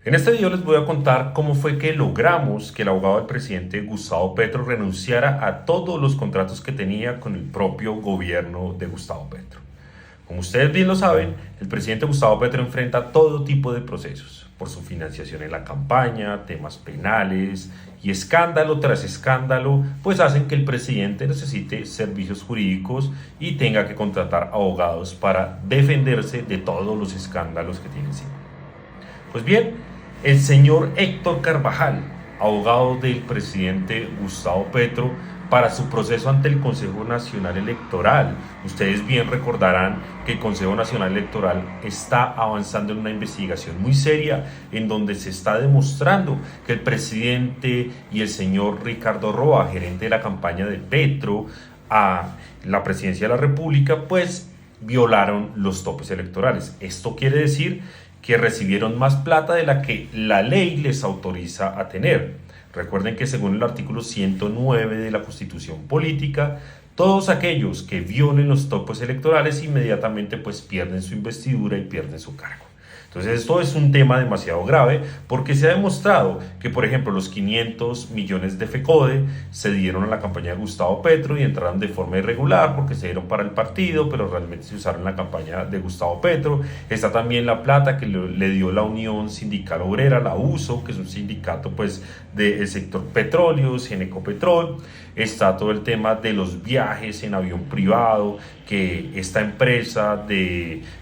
En este video les voy a contar cómo fue que logramos que el abogado del presidente Gustavo Petro renunciara a todos los contratos que tenía con el propio gobierno de Gustavo Petro. Como ustedes bien lo saben, el presidente Gustavo Petro enfrenta todo tipo de procesos por su financiación en la campaña, temas penales y escándalo tras escándalo, pues hacen que el presidente necesite servicios jurídicos y tenga que contratar abogados para defenderse de todos los escándalos que tiene encima. Pues bien, el señor Héctor Carvajal, abogado del presidente Gustavo Petro, para su proceso ante el Consejo Nacional Electoral. Ustedes bien recordarán que el Consejo Nacional Electoral está avanzando en una investigación muy seria en donde se está demostrando que el presidente y el señor Ricardo Roa, gerente de la campaña de Petro a la presidencia de la República, pues violaron los topes electorales. Esto quiere decir que recibieron más plata de la que la ley les autoriza a tener. Recuerden que según el artículo 109 de la Constitución Política, todos aquellos que violen los topes electorales inmediatamente pues pierden su investidura y pierden su cargo. Entonces esto es un tema demasiado grave porque se ha demostrado que, por ejemplo, los 500 millones de FECODE se dieron a la campaña de Gustavo Petro y entraron de forma irregular porque se dieron para el partido, pero realmente se usaron en la campaña de Gustavo Petro. Está también la plata que le dio la Unión Sindical Obrera, la USO, que es un sindicato pues del sector petróleos, en Ecopetrol. Está todo el tema de los viajes en avión privado, que esta empresa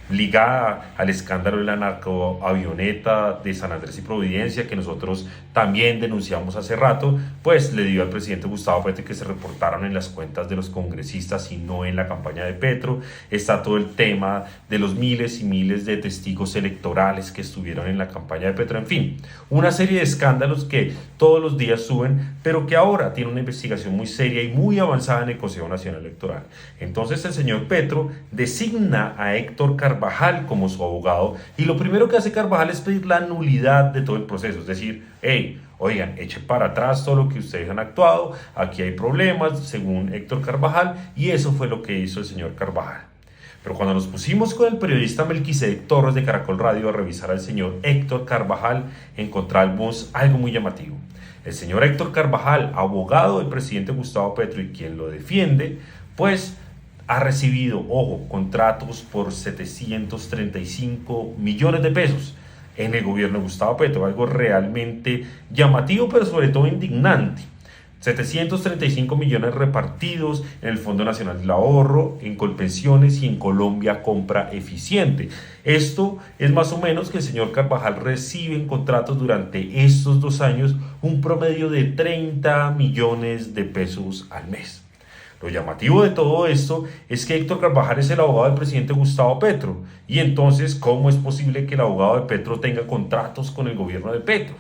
ligada al escándalo de la narcoavioneta de San Andrés y Providencia, que nosotros también denunciamos hace rato, pues le dio al presidente Gustavo Petro que se reportaron en las cuentas de los congresistas y no en la campaña de Petro. Está todo el tema de los miles y miles de testigos electorales que estuvieron en la campaña de Petro. En fin, una serie de escándalos que todos los días suben, pero que ahora tiene una investigación muy seria y muy avanzada en el Consejo Nacional Electoral. Entonces el señor Petro designa a Héctor Carvajal como su abogado y lo primero que hace Carvajal es pedir la nulidad de todo el proceso, es decir, hey, oigan, echen para atrás todo lo que ustedes han actuado, aquí hay problemas según Héctor Carvajal, y eso fue lo que hizo el señor Carvajal. Pero cuando nos pusimos con el periodista Melquisedec Torres de Caracol Radio a revisar al señor Héctor Carvajal, encontramos algo muy llamativo. El señor Héctor Carvajal, abogado del presidente Gustavo Petro y quien lo defiende, pues ha recibido, ojo, contratos por 735 millones de pesos en el gobierno de Gustavo Petro, algo realmente llamativo, pero sobre todo indignante. 735 millones repartidos en el Fondo Nacional del Ahorro, en Colpensiones y en Colombia Compra Eficiente. Esto es más o menos que el señor Carvajal recibe en contratos durante estos 2 años un promedio de 30 millones de pesos al mes. Lo llamativo de todo esto es que Héctor Carvajal es el abogado del presidente Gustavo Petro. Y entonces, ¿cómo es posible que el abogado de Petro tenga contratos con el gobierno de Petro?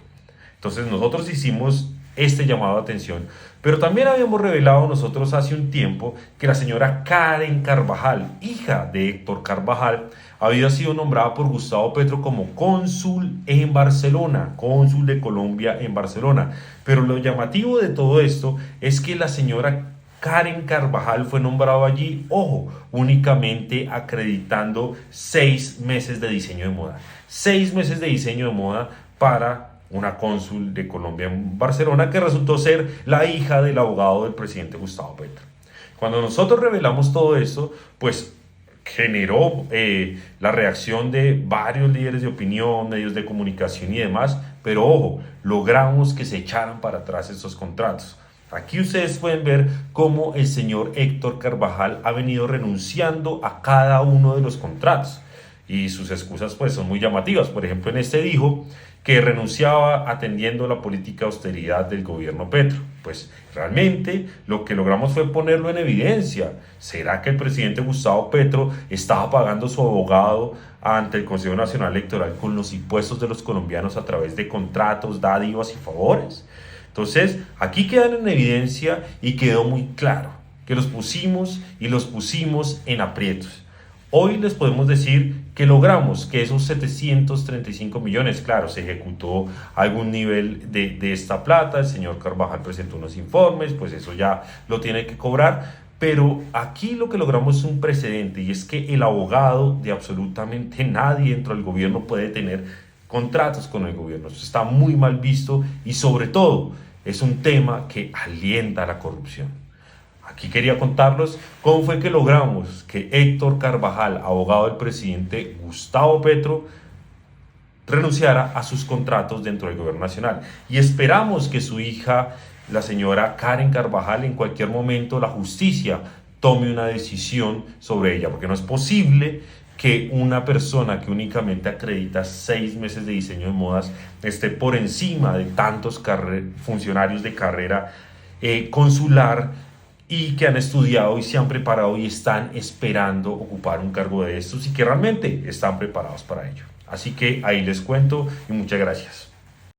Entonces nosotros hicimos este llamado de atención, pero también habíamos revelado nosotros hace un tiempo que la señora Karen Carvajal, hija de Héctor Carvajal, había sido nombrada por Gustavo Petro como cónsul en Barcelona, cónsul de Colombia en Barcelona. Pero lo llamativo de todo esto es que la señora Karen Carvajal fue nombrado allí, ojo, únicamente acreditando 6 meses de diseño de moda. 6 meses de diseño de moda para una cónsul de Colombia en Barcelona que resultó ser la hija del abogado del presidente Gustavo Petro. Cuando nosotros revelamos todo esto, pues generó la reacción de varios líderes de opinión, medios de comunicación y demás, pero ojo, logramos que se echaran para atrás esos contratos. Aquí ustedes pueden ver cómo el señor Héctor Carvajal ha venido renunciando a cada uno de los contratos y sus excusas pues son muy llamativas. Por ejemplo, en este dijo que renunciaba atendiendo la política de austeridad del gobierno Petro. Pues realmente lo que logramos fue ponerlo en evidencia. ¿Será que el presidente Gustavo Petro estaba pagando su abogado ante el Consejo Nacional Electoral con los impuestos de los colombianos a través de contratos, dádivas y favores? Entonces, aquí quedan en evidencia y quedó muy claro que los pusimos en aprietos. Hoy les podemos decir que logramos que esos 735 millones, claro, se ejecutó algún nivel de esta plata, el señor Carvajal presentó unos informes, pues eso ya lo tiene que cobrar, pero aquí lo que logramos es un precedente y es que el abogado de absolutamente nadie dentro del gobierno puede tener contratos con el gobierno. Eso está muy mal visto y sobre todo es un tema que alienta a la corrupción. Aquí quería contarles cómo fue que logramos que Héctor Carvajal, abogado del presidente Gustavo Petro, renunciara a sus contratos dentro del gobierno nacional. Y esperamos que su hija, la señora Karen Carvajal, en cualquier momento la justicia tome una decisión sobre ella, porque no es posible que una persona que únicamente acredita 6 meses de diseño de modas esté por encima de tantos funcionarios de carrera consular y que han estudiado y se han preparado y están esperando ocupar un cargo de estos y que realmente están preparados para ello. Así que ahí les cuento y muchas gracias.